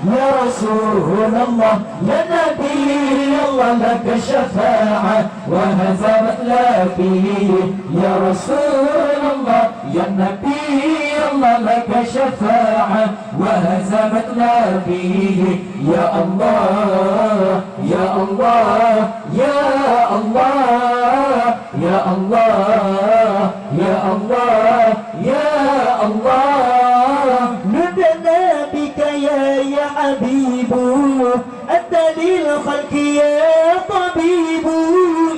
يا رسول الله يا نبي الله لك شفاعة وهزمت لكي يا رسول الله يا نبي الله لك شفاعة وهزمت لكي يا الله يا الله يا الله يا الله يا الله يا الله ندنا بك يا حبيب أنت للخلق يا طبيب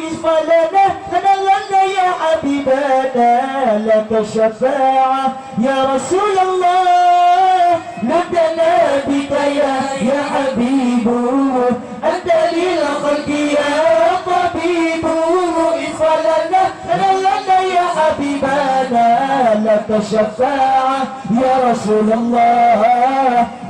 اشفى لنا يا حبيبنا لك الشفاعة يا رسول الله ندنا بك يا حبيب أنت للخلق يا طبيب اشفى لنا يا حبيبنا لك الشفاعة يا رسول الله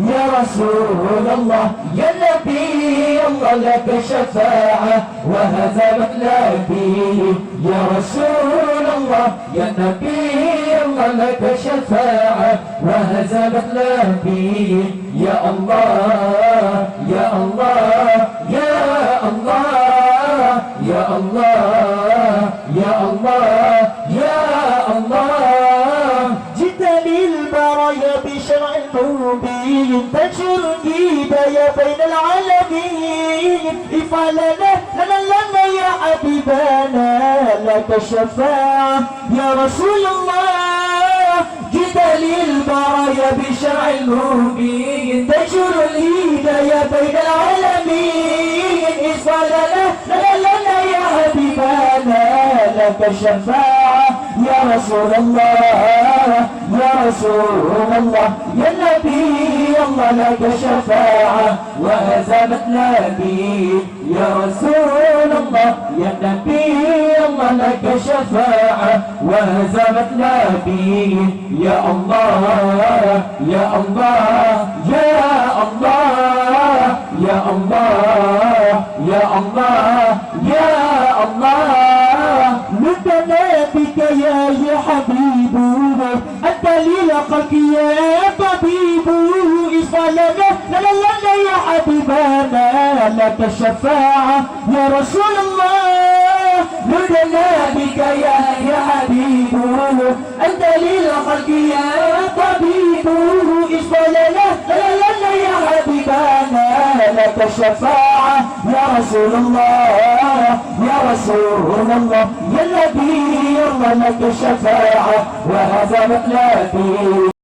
يا رسول الله يا نبي الله لك شفاعة وهزمت لكي يا رسول الله يا نبي الله لك شفاعة وهزمت لكي يا الله يا الله يا الله يا الله يا الله يا الله جئت للبرايا بشرع مبين تنشر الهداية بين العالمين افعل لنا يا حبيبنا لك الشفاعة يا رسول الله جئت للبرايا بشرع مبين تنشر الهداية بين العالمين افعل لنا يا حبيبنا لك الشفاعة يا رسول الله يا رسول الله يا نبي الله لك شفاعة وهزمت لكي يا رسول الله يا نبي الله لك شفاعة وهزمت لكي يا الله يا الله يا الله يا الله يا الله يا الله ندنا بك يا حبيب أنت للخلق يا طبيب اشفى لنا يا حبيبنا لك الشفاعة يا رسول الله ندنا بك يا حبيب أنت للخلق يا طبيب اشفى لنا يا حبيبنا لك الشفاعة يا رسول الله يا رسول الله يا نبي الله لك الشفاعة وهزمت لكي